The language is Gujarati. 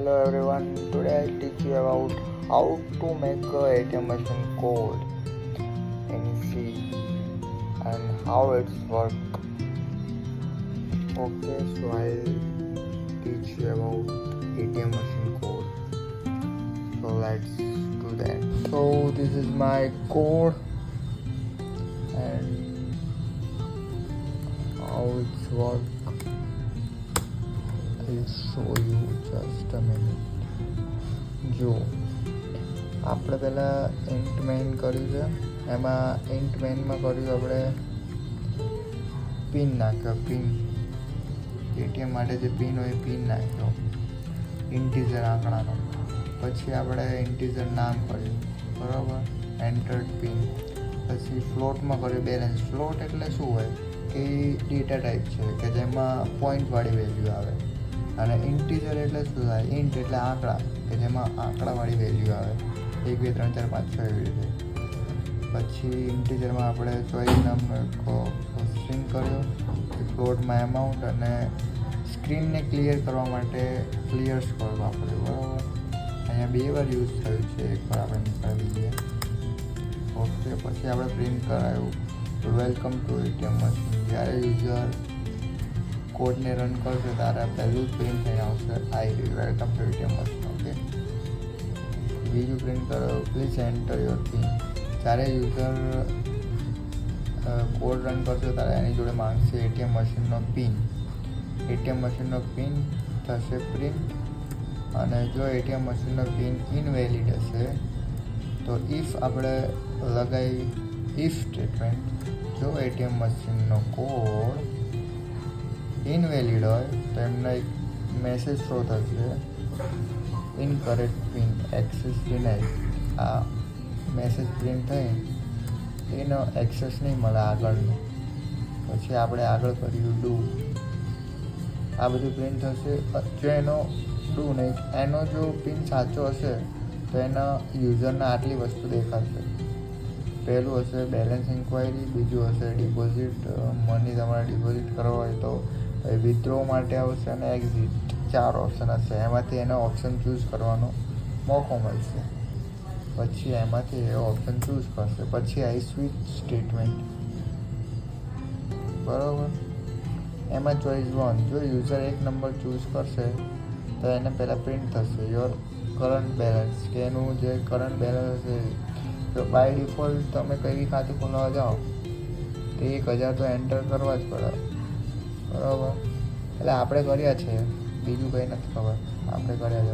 Hello everyone, today I'll teach you about how to make a ATM machine code in C and how it's work. Okay, so I'll teach you about ATM machine code. So let's do that. So this is my code and how it's work. I'll show you just a minute. જો આપણે પહેલાં ઇન્ટ મેઇન કર્યું છે, એમાં ઇન્ટ મેઇનમાં કર્યું આપણે પિન નાખ્યો. પિન એટીએમ માટે જે પિન હોય પિન નાખ્યો ઇન્ટીજર આંકડાનો. પછી આપણે ઇન્ટીજર નામ કર્યું, બરાબર, એન્ટર્ડ પિન. પછી ફ્લોટમાં કર્યું બેલેન્સ. ફ્લોટ એટલે શું હોય કે ડેટા ટાઈપ છે કે જેમાં પોઈન્ટવાળી વેલ્યુ આવે. અને ઇન્ટીજર એટલે શું થાય? ઇન્ટ એટલે આંકડા કે જેમાં આંકડાવાળી વેલ્યુ આવે, 1 2 3 4 5 6 એવી રીતે. પછી ઇન્ટીજરમાં આપણે ચોઈસ નામનો એક સ્ટ્રિંગ કર્યો, ફ્લોટમાં એમાઉન્ટ, અને સ્ક્રીનને ક્લિયર કરવા માટે ક્લિયર સ્કોર વાપર્યો, બરાબર. અહીંયા 2 વાર યુઝ થયું છે, એકવાર આપણે નીકાળી દઈએ. ઓકે, પછી આપણે પ્રિન્ટ કરાયું વેલકમ ટુ એટીએમ મશીન. જ્યારે યુઝર કોડને રન કરશે ત્યારે પહેલું જ પ્રિન્ટ થઈને આવશે આઈ welcome to ATM machine. Okay, બીજું પ્રિન્ટ કરો પ્લીઝ એન્ટર યોર પિન. જ્યારે યુઝર કોડ રન કરશે ત્યારે એની જોડે માંગશે એટીએમ મશીનનો પિન. એટીએમ મશીનનો પિન થશે પ્રિન્ટ. અને જો એટીએમ મશીનનો પિન ઇનવેલિડ હશે તો ઇફ આપણે લગાવી ઇફ સ્ટેટમેન્ટ. જો એટીએમ મશીનનો કોડ ઇનવેલિડ હોય તો એમને એક મેસેજ થ્રો થશે, ઇનકરેક્ટ પિન એક્સેસ ડિનાઇડ. આ મેસેજ પ્રિન્ટ થઈ એનો એક્સેસ નહીં મળે આગળનો. પછી આપણે આગળ કર્યું ડુ. આ બધું પ્રિન્ટ થશે. જો એનો ડુ નહીં, એનો જો પિન સાચો હશે તો એના યુઝરને આટલી વસ્તુ દેખાશે. પહેલું હશે બેલેન્સ ઇન્ક્વાયરી, બીજું હશે ડિપોઝિટ, મની તમારે ડિપોઝિટ કરવા હોય તો વિથડ્રો માટે આવશે, અને એક્ઝિટ. 4 ઓપ્શન હશે, એમાંથી એનો ઓપ્શન ચૂઝ કરવાનો મોકો મળશે. પછી એમાંથી એ ઓપ્શન ચૂઝ કરશે. પછી આવી સ્વિચ સ્ટેટમેન્ટ, બરાબર. એમાં ચોઈસ 1. જો યુઝર એક નંબર ચૂઝ કરશે તો એને પહેલાં પ્રિન્ટ થશે યોર કરંટ બેલેન્સ, કે એનું જે કરંટ બેલેન્સ હશે. તો બાય ડિફોલ્ટ તમે કંઈ બી ખાતું ખોલાવવા જાઓ તો 1000 તો એન્ટર કરવા જ પડે, બરાબર. એટલે આપણે કર્યા છે, બીજું કંઈ નથી ખબર, આપણે કર્યા છે.